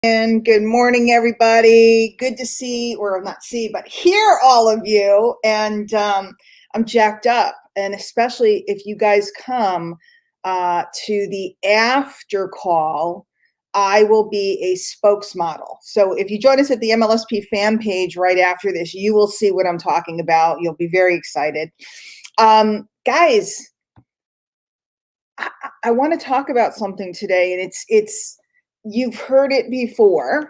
And good morning, everybody. Good to see, or not see, but hear all of you. And I'm jacked up. And especially if you guys come to the after call, I will be a spokesmodel. So if you join us at the MLSP fan page right after this, you will see what I'm talking about. You'll be very excited. Guys, I want to talk about something today, and it's you've heard it before.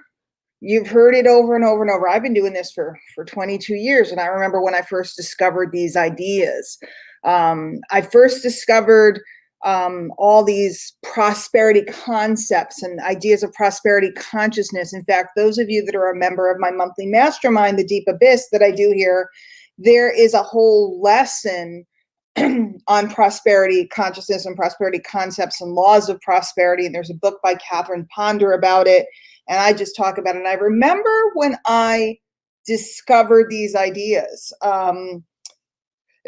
You've heard it over and over and over. I've been doing this for 22 years, and I remember when I first discovered these ideas. I first discovered all these prosperity concepts and ideas of prosperity consciousness. In fact, those of you that are a member of my monthly mastermind, the Deep Abyss, that I do here, there is a whole lesson on prosperity consciousness and prosperity concepts and laws of prosperity. And there's a book by Catherine Ponder about it. And I just talk about it. And I remember when I discovered these ideas. In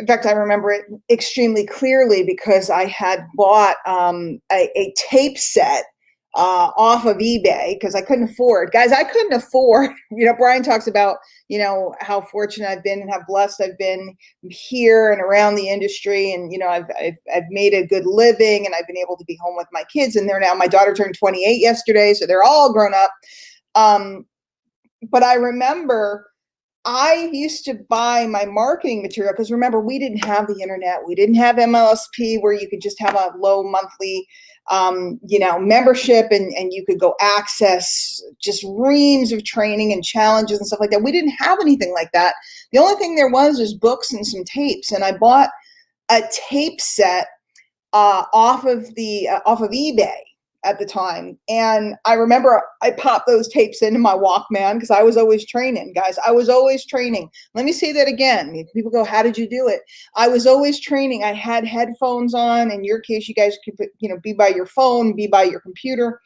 fact, I remember it extremely clearly because I had bought a tape set off of eBay because I couldn't afford. Guys, I couldn't afford. Brian talks about, how fortunate I've been and how blessed I've been here and around the industry. And, I've made a good living and I've been able to be home with my kids. And they're now, my daughter turned 28 yesterday, so they're all grown up. But I remember I used to buy my marketing material because remember, we didn't have the internet. We didn't have MLSP where you could just have a low monthly, membership and you could go access just reams of training and challenges and stuff like that. We didn't have anything like that. The only thing there was books and some tapes. And I bought a tape set off of eBay at the time. And I remember I popped those tapes into my Walkman because I was always training, guys. I was always training. Let me say that again. People go, how did you do it? I was always training. I had headphones on. In your case, you guys could, be by your phone, be by your computer.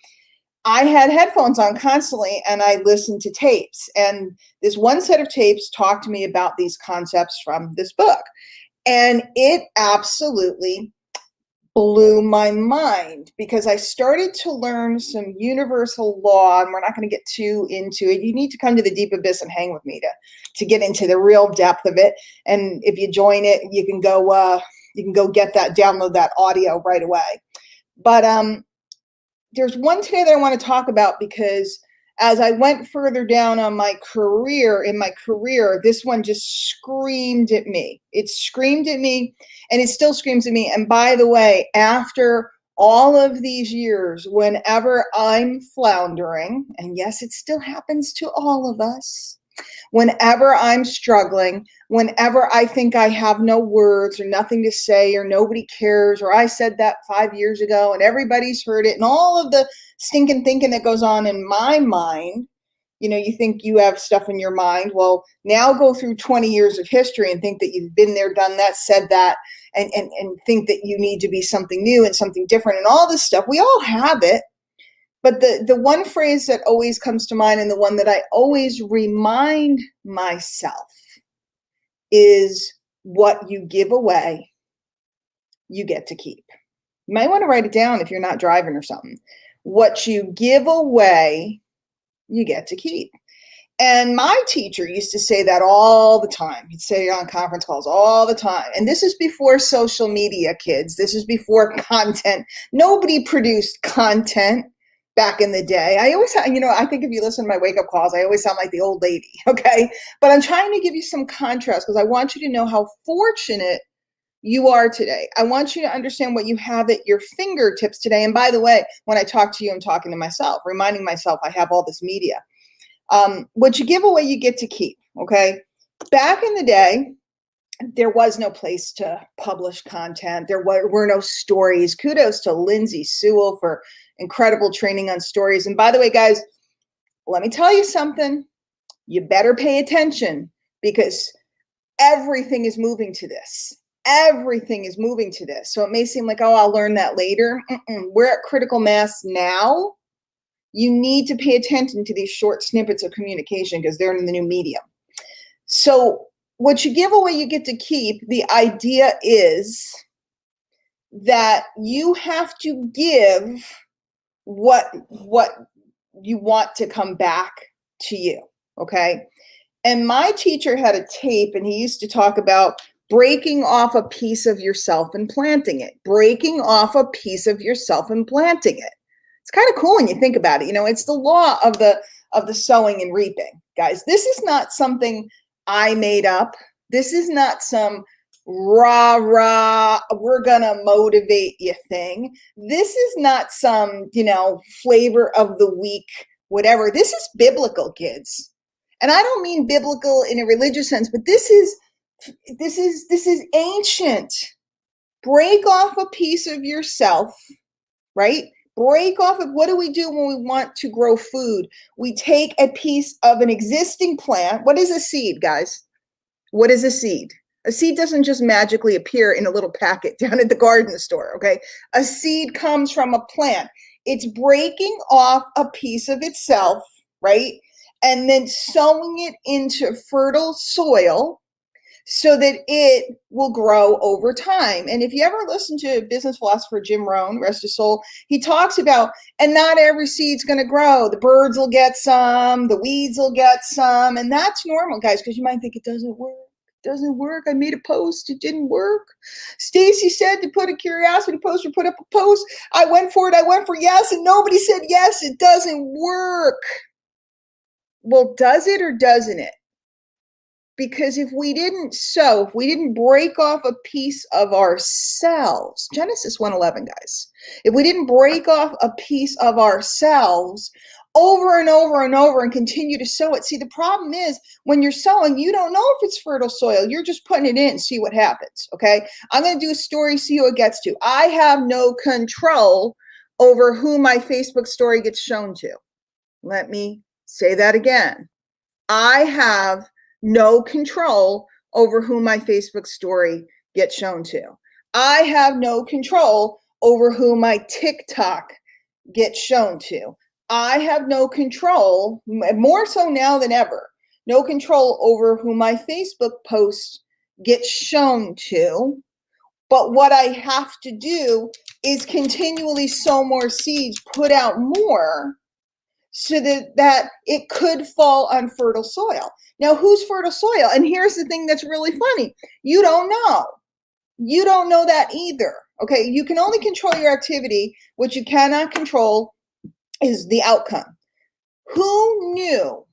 I had headphones on constantly and I listened to tapes. And this one set of tapes talked to me about these concepts from this book. And it absolutely blew my mind because I started to learn some universal law, and we're not going to get too into it. You need to come to the Deep Abyss and hang with me to get into the real depth of it. And if you join it, you can go get that, download that audio right away. But there's one today that I want to talk about because as I went further down on my career, this one just screamed at me. It screamed at me, and it still screams at me. And by the way, after all of these years, whenever I'm floundering, and yes, it still happens to all of us, whenever I'm struggling, whenever I think I have no words or nothing to say or nobody cares, or I said that 5 years ago and everybody's heard it, and all of the stinking thinking that goes on in my mind, you think you have stuff in your mind. Well, now go through 20 years of history and think that you've been there, done that, said that, and think that you need to be something new and something different and all this stuff. We all have it. But the one phrase that always comes to mind and the one that I always remind myself is what you give away, you get to keep. You might want to write it down if you're not driving or something. What you give away, you get to keep. And my teacher used to say that all the time. He'd say it on conference calls all the time. And this is before social media, kids. This is before content. Nobody produced content back in the day. I always, I think if you listen to my wake-up calls, I always sound like the old lady, okay? But I'm trying to give you some contrast because I want you to know how fortunate you are today. I want you to understand what you have at your fingertips today. And by the way, when I talk to you, I'm talking to myself, reminding myself I have all this media. What you give away, you get to keep, okay? Back in the day, there was no place to publish content. There were no stories. Kudos to Lindsay Sewell for incredible training on stories. And by the way, guys, let me tell you something. You better pay attention because everything is moving to this. Everything is moving to this. So it may seem like, oh, I'll learn that later. We're at critical mass now. You need to pay attention to these short snippets of communication because they're in the new medium. So what you give away, you get to keep. The idea is that you have to give what you want to come back to you, okay? And my teacher had a tape, and he used to talk about breaking off a piece of yourself and planting it. Breaking off a piece of yourself and planting it. It's kind of cool when you think about it. You know, it's the law of the sowing and reaping, guys. This is not something I made up. This is not some rah rah, we're gonna motivate you thing. This is not some, you know, flavor of the week, whatever. This is biblical, kids. And I don't mean biblical in a religious sense, but this is ancient. Break off a piece of yourself, right? Break off of, what do we do when we want to grow food? We take a piece of an existing plant. What is a seed, guys? What is a seed? A seed doesn't just magically appear in a little packet down at the garden store, okay? A seed comes from a plant. It's breaking off a piece of itself, right? And then sowing it into fertile soil so that it will grow over time. And if you ever listen to business philosopher Jim Rohn, rest his soul, he talks about, and not every seed's going to grow. The birds will get some, the weeds will get some, and that's normal, guys, because you might think it doesn't work. Doesn't work. I made a post. It didn't work. Stacy said to put a curiosity post or put up a post. I went for it. I went for yes, and nobody said yes. It doesn't work. Well, does it or doesn't it? Because if we didn't sow, if we didn't break off a piece of ourselves, Genesis 1:11, guys, if we didn't break off a piece of ourselves over and over and over and continue to sow it. See, the problem is when you're sowing, you don't know if it's fertile soil. You're just putting it in and see what happens, okay? I'm going to do a story, see who it gets to. I have no control over who my Facebook story gets shown to. Let me say that again. I have no control over who my Facebook story gets shown to. I have no control over who my TikTok gets shown to. I have no control, more so now than ever, no control over who my Facebook post gets shown to. But what I have to do is continually sow more seeds, put out more, so that it could fall on fertile soil. Now, who's fertile soil? And here's the thing that's really funny. You don't know. You don't know that either. Okay, you can only control your activity. What you cannot control is the outcome. Who knew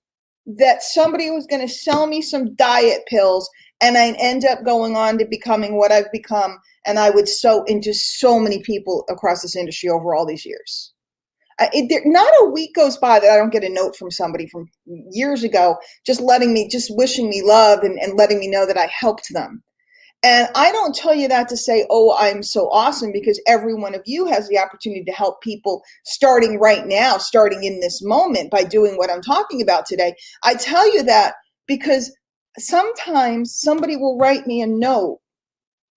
that somebody was going to sell me some diet pills and I'd end up going on to becoming what I've become, and I would sow into so many people across this industry over all these years? Not a week goes by that I don't get a note from somebody from years ago, just wishing me love and letting me know that I helped them. And I don't tell you that to say, oh, I'm so awesome, because every one of you has the opportunity to help people starting right now, starting in this moment by doing what I'm talking about today. I tell you that because sometimes somebody will write me a note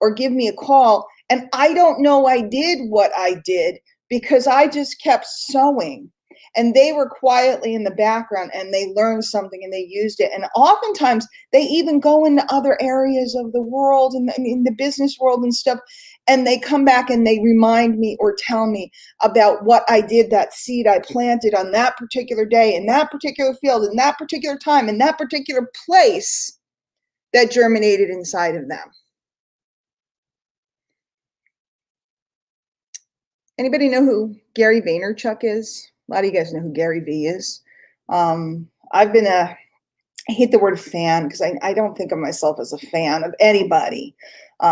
or give me a call, and I don't know I did what I did because I just kept sowing. And they were quietly in the background and they learned something and they used it. And oftentimes they even go into other areas of the world and in the business world and stuff. And they come back and they remind me or tell me about what I did, that seed I planted on that particular day, in that particular field, in that particular time, in that particular place that germinated inside of them. Anybody know who Gary Vaynerchuk is? A lot of you guys know who Gary V is. I've been I hate the word fan because I don't think of myself as a fan of anybody,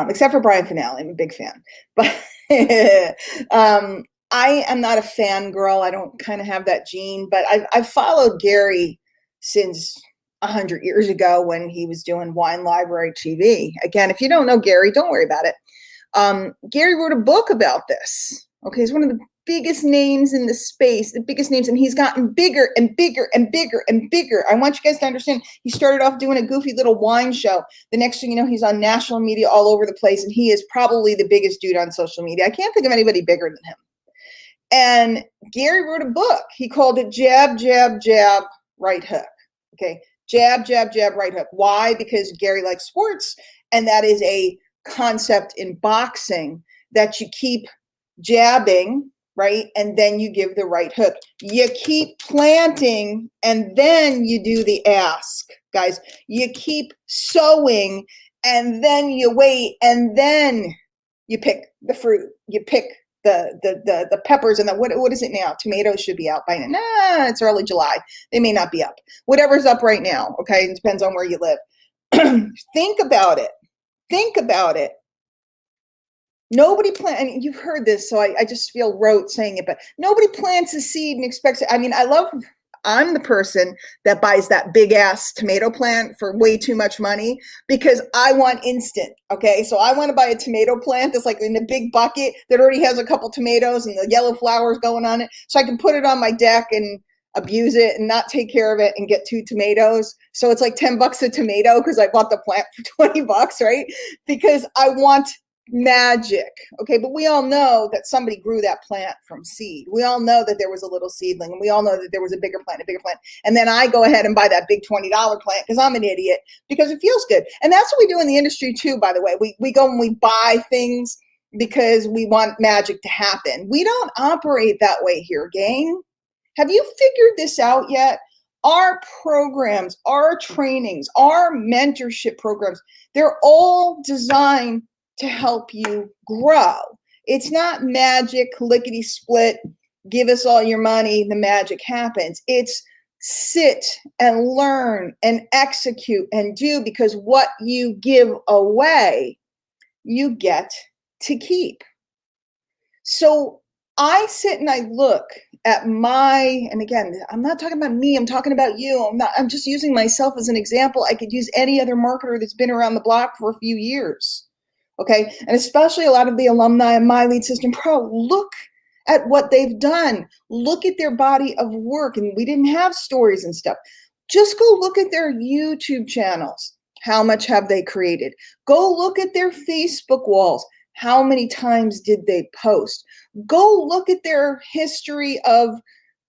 except for Brian Finale. I'm a big fan. But I am not a fangirl. I don't kind of have that gene. But I've followed Gary since 100 years ago when he was doing Wine Library TV. Again, if you don't know Gary, don't worry about it. Gary wrote a book about this. Okay, he's one of the biggest names in the space, the biggest names, and he's gotten bigger and bigger and bigger and bigger. I want you guys to understand, he started off doing a goofy little wine show. The next thing you know, he's on national media all over the place, and he is probably the biggest dude on social media. I can't think of anybody bigger than him. And Gary wrote a book. He called it Jab, Jab, Jab, Right Hook. Okay, jab, jab, jab, right hook. Why? Because Gary likes sports, and that is a concept in boxing that you keep jabbing right? And then you give the right hook. You keep planting, and then you do the ask, guys. You keep sowing, and then you wait, and then you pick the fruit. You pick the peppers and what is it now? Tomatoes should be out by now. Nah, it's early July. They may not be up. Whatever's up right now, okay? It depends on where you live. Think about it. Think about it. Nobody and you've heard this, so I just feel rote saying it, but nobody plants a seed and expects it. I mean, I'm the person that buys that big ass tomato plant for way too much money because I want instant. Okay. So I want to buy a tomato plant that's like in a big bucket that already has a couple tomatoes and the yellow flowers going on it. So I can put it on my deck and abuse it and not take care of it and get 2 tomatoes. So it's like $10 a tomato because I bought the plant for $20, right? Because I want magic. Okay, but we all know that somebody grew that plant from seed. We all know that there was a little seedling, and we all know that there was a bigger plant, and then I go ahead and buy that big $20 plant because I'm an idiot, because it feels good. And that's what we do in the industry too, by the way. We go and we buy things because we want magic to happen. We don't operate that way here, gang. Have you figured this out yet? Our programs, our trainings, our mentorship programs, they're all designed to help you grow. It's not magic, lickety split, give us all your money, the magic happens. It's sit and learn and execute and do, because what you give away, you get to keep. So I sit and I look at and again, I'm not talking about me, I'm talking about you. I'm just using myself as an example. I could use any other marketer that's been around the block for a few years. Okay, and especially a lot of the alumni of My Lead System Pro, look at what they've done. Look at their body of work. And we didn't have stories and stuff. Just go look at their YouTube channels. How much have they created? Go look at their Facebook walls. How many times did they post? Go look at their history of,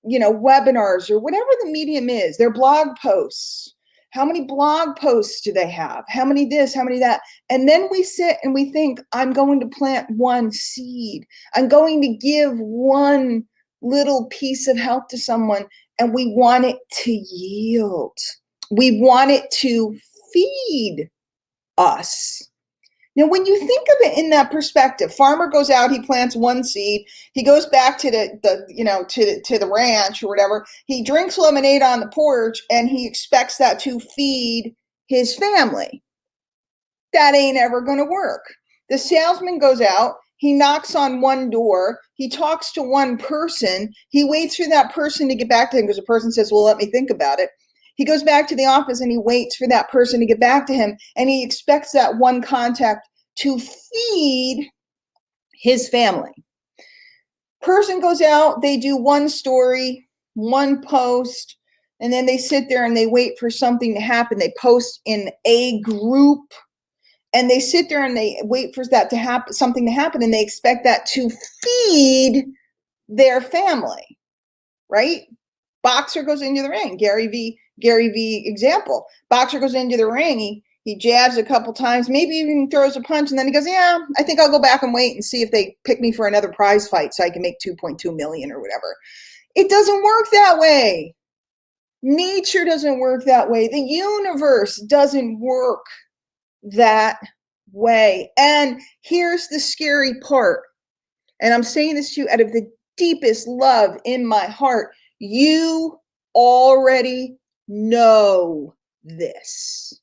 webinars or whatever the medium is, their blog posts. How many blog posts do they have? How many this, how many that? And then we sit and we think, I'm going to plant one seed. I'm going to give one little piece of help to someone, and we want it to yield. We want it to feed us. Now, when you think of it in that perspective, farmer goes out, he plants one seed, he goes back to the ranch or whatever, he drinks lemonade on the porch, and he expects that to feed his family. That ain't ever going to work. The salesman goes out, he knocks on one door, he talks to one person, he waits for that person to get back to him because the person says, well, let me think about it. He goes back to the office and he waits for that person to get back to him, and he expects that one contact to feed his family. Person goes out, they do one story, one post, and then they sit there and they wait for something to happen. They post in a group, and they sit there and they wait for that to happen, something to happen, and they expect that to feed their family, right? Boxer goes into the ring. Gary V example. Boxer goes into the ring. He jabs a couple times, maybe even throws a punch, and then he goes, yeah, I think I'll go back and wait and see if they pick me for another prize fight so I can make 2.2 million or whatever. It doesn't work that way. Nature doesn't work that way. The universe doesn't work that way. And here's the scary part. And I'm saying this to you out of the deepest love in my heart. You already know this.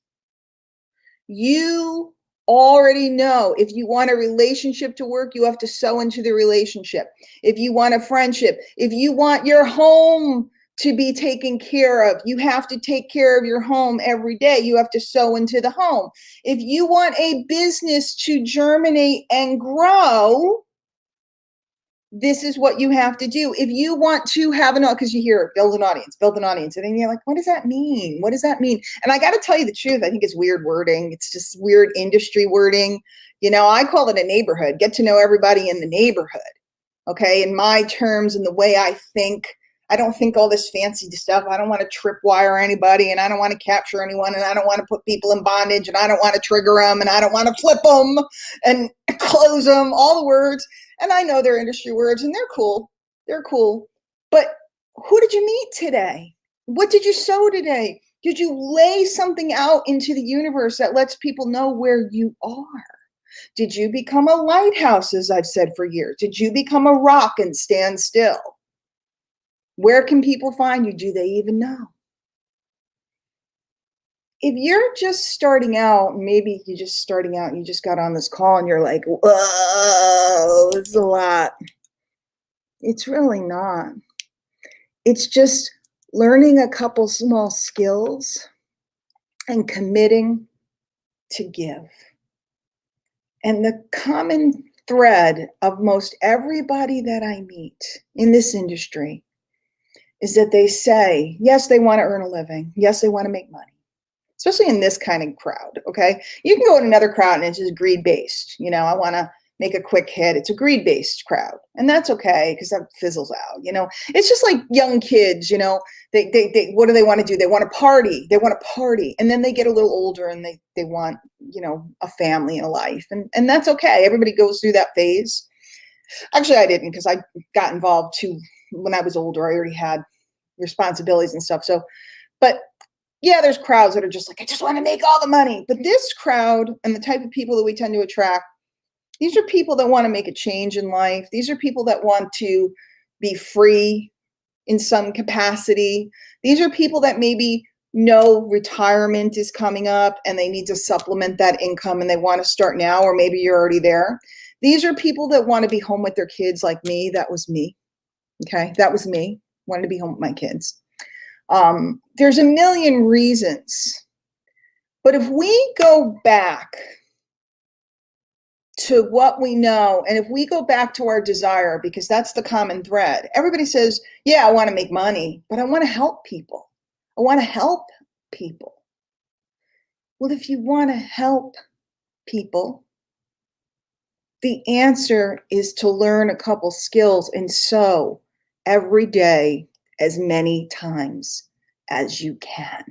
You already know if you want a relationship to work, you have to sow into the relationship. If you want a friendship, if you want your home to be taken care of, you have to take care of your home every day. You have to sow into the home. If you want a business to germinate and grow, this is what you have to do. If you want to have because you hear build an audience. And then you're like, what does that mean? What does that mean? And I got to tell you the truth. I think it's weird wording. It's just weird industry wording. I call it a neighborhood. Get to know everybody in the neighborhood. Okay. In my terms and the way I think, I don't think all this fancy stuff. I don't want to tripwire anybody, and I don't want to capture anyone, and I don't want to put people in bondage, and I don't want to trigger them, and I don't want to flip them and close them, all the words. And I know they're industry words and they're cool. They're cool. But who did you meet today? What did you sow today? Did you lay something out into the universe that lets people know where you are? Did you become a lighthouse, as I've said for years? Did you become a rock and stand still? Where can people find you? Do they even know? If you're just starting out, maybe you're just starting out and you just got on this call and you're like, whoa, it's a lot. It's really not. It's just learning a couple small skills and committing to give. And the common thread of most everybody that I meet in this industry is that they say, yes, they want to earn a living. Yes, they want to make money, especially in this kind of crowd. Okay. You can go in another crowd and it's just greed based. I want to make a quick hit. It's a greed based crowd. And that's okay because that fizzles out. It's just like young kids, they what do they want to do? They want to party. They want to party. And then they get a little older and they want, a family and a life. And that's okay. Everybody goes through that phase. Actually, I didn't because I got involved too when I was older. I already had responsibilities and stuff. So, but yeah, there's crowds that are just like, I just want to make all the money. But this crowd and the type of people that we tend to attract, these are people that want to make a change in life. These are people that want to be free in some capacity. These are people that maybe know retirement is coming up and they need to supplement that income and they want to start now, or maybe you're already there. These are people that want to be home with their kids like me. That was me. Okay, that was me. Wanted to be home with my kids. There's a million reasons. But if we go back to what we know, and if we go back to our desire, because that's the common thread, everybody says, yeah, I want to make money, but I want to help people. I want to help people. Well, if you want to help people, the answer is to learn a couple skills and sow every day as many times as you can.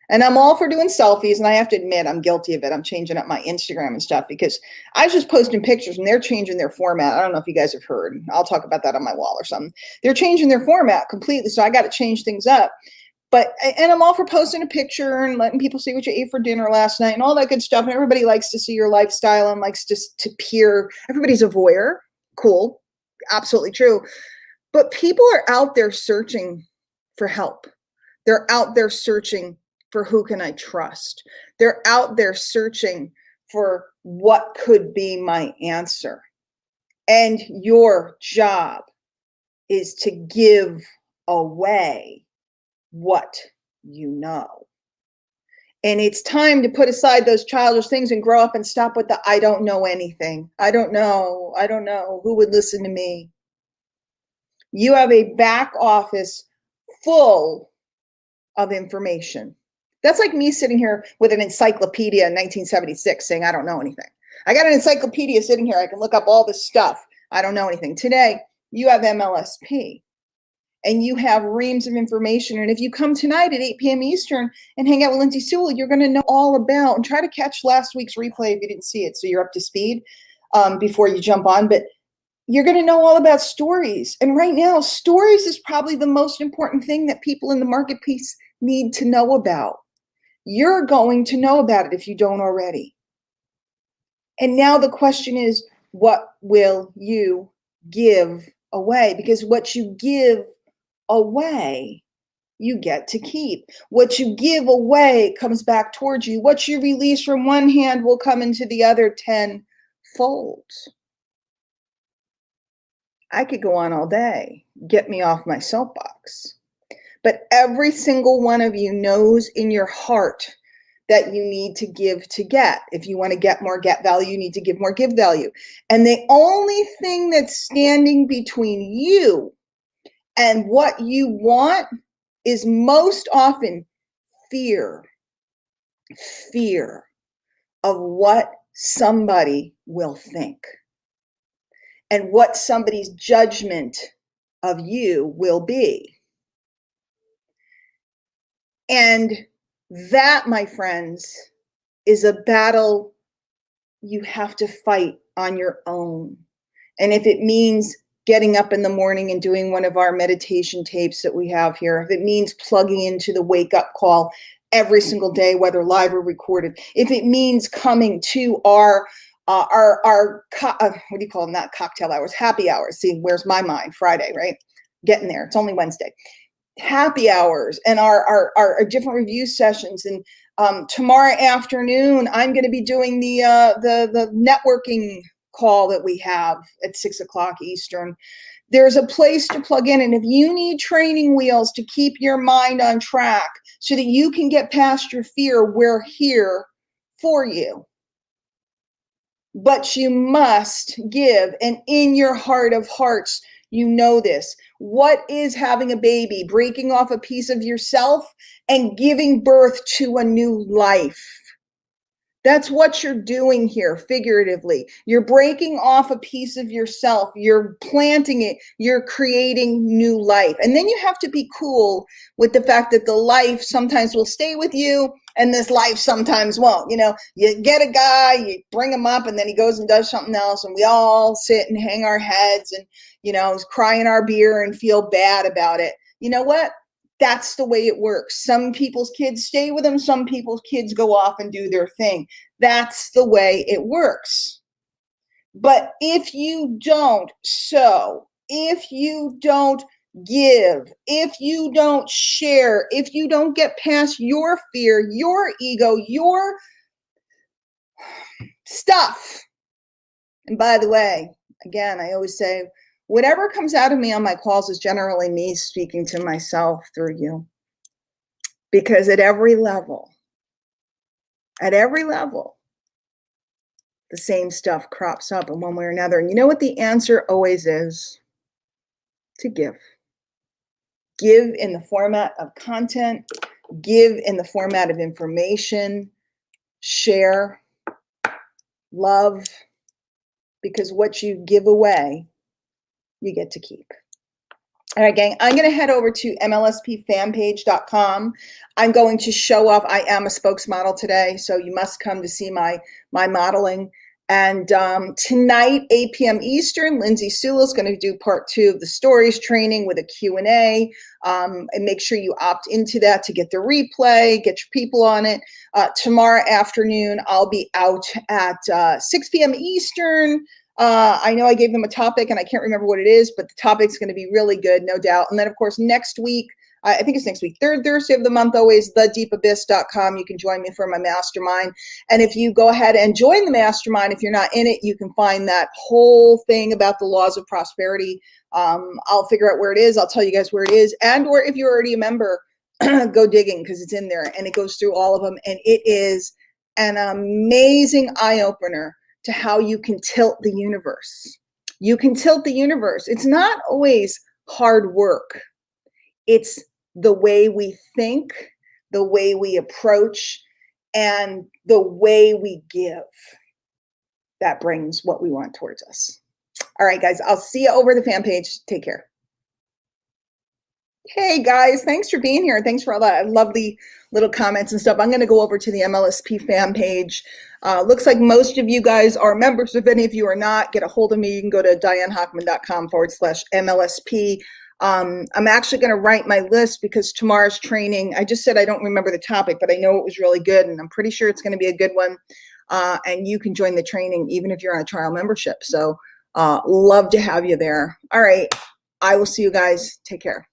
And I'm all for doing selfies, and I have to admit I'm guilty of it. I'm changing up my Instagram and stuff because I was just posting pictures and they're changing their format. I don't know if you guys have heard. I'll talk about that on my wall or something. They're changing their format completely, so I got to change things up. And I'm all for posting a picture and letting people see what you ate for dinner last night and all that good stuff. And everybody likes to see your lifestyle and likes to peer. Everybody's a voyeur. Cool. Absolutely true. But people are out there searching for help. They're out there searching for who can I trust. They're out there searching for what could be my answer. And your job is to give away what you know. And it's time to put aside those childish things and grow up and stop with the I don't know anything. I don't know. Who would listen to me? You have a back office full of information. That's like me sitting here with an encyclopedia in 1976 saying, I don't know anything. I got an encyclopedia sitting here. I can look up all this stuff. I don't know anything. Today, you have MLSP and you have reams of information. And if you come tonight at 8 p.m. Eastern and hang out with Lindsay Sewell, you're going to know all about, and try to catch last week's replay if you didn't see it so you're up to speed before you jump on. But you're going to know all about stories. And right now, stories is probably the most important thing that people in the marketplace need to know about. You're going to know about it if you don't already. And now the question is, what will you give away? Because what you give away, you get to keep. What you give away comes back towards you. What you release from one hand will come into the other tenfold. I could go on all day. Get me off my soapbox. But every single one of you knows in your heart that you need to give to get. If you want to get more, get value, you need to give more, give value. And the only thing that's standing between you and what you want is most often fear. Fear of what somebody will think and what somebody's judgment of you will be. And that, my friends, is a battle you have to fight on your own. And if it means getting up in the morning and doing one of our meditation tapes that we have here, if it means plugging into the wake up call every single day, whether live or recorded, if it means coming to our what do you call them? Not cocktail hours, happy hours. See, where's my mind? Friday, right? Getting there. It's only Wednesday. Happy hours and our different review sessions. And tomorrow afternoon, I'm going to be doing the networking call that we have at 6 o'clock Eastern. There's a place to plug in. And if you need training wheels to keep your mind on track so that you can get past your fear, we're here for you. But you must give. And in your heart of hearts, you know this. What is having a baby? Breaking off a piece of yourself and giving birth to a new life. That's what you're doing here, figuratively. You're breaking off a piece of yourself. You're planting it. You're creating new life. And then you have to be cool with the fact that the life sometimes will stay with you and this life sometimes won't. You know, you get a guy, you bring him up, and then he goes and does something else, and we all sit and hang our heads and, you know, cry in our beer and feel bad about it. You know what? That's the way it works. Some people's kids stay with them. Some people's kids go off and do their thing. That's the way it works. But if you don't sow, if you don't give, if you don't share, if you don't get past your fear, your ego, your stuff. And by the way, again, I always say, whatever comes out of me on my calls is generally me speaking to myself through you. Because at every level, the same stuff crops up in one way or another. And you know what the answer always is? To give. Give in the format of content, give in the format of information, share, love, because what you give away, you get to keep. All right, gang, I'm going to head over to mlspfanpage.com. I'm going to show off. I am a spokesmodel today, so you must come to see my modeling. And tonight, 8 p.m. Eastern, Lindsay Sewell is going to do part 2 of the stories training with a Q&A. And make sure you opt into that to get the replay, get your people on it. Tomorrow afternoon, I'll be out at 6 p.m. Eastern. I know I gave them a topic and I can't remember what it is, but the topic's going to be really good, no doubt. And then, of course, next week, I think it's next week, third Thursday of the month, always, thedeepabyss.com. You can join me for my mastermind. And if you go ahead and join the mastermind, if you're not in it, you can find that whole thing about the laws of prosperity. I'll figure out where it is. I'll tell you guys where it is. And or if you're already a member, go digging because it's in there and it goes through all of them. And it is an amazing eye-opener to how you can tilt the universe. You can tilt the universe. It's not always hard work. It's the way we think, the way we approach, and the way we give that brings what we want towards us. All right, guys, I'll see you over the fan page. Take care. Hey, guys, thanks for being here. Thanks for all that lovely little comments and stuff. I'm going to go over to the MLSP fan page. Looks like most of you guys are members. If any of you are not, get a hold of me. You can go to dianehochman.com/MLSP. I'm actually going to write my list because tomorrow's training, I just said I don't remember the topic, but I know it was really good, and I'm pretty sure it's going to be a good one. And you can join the training even if you're on a trial membership. So love to have you there. All right. I will see you guys. Take care.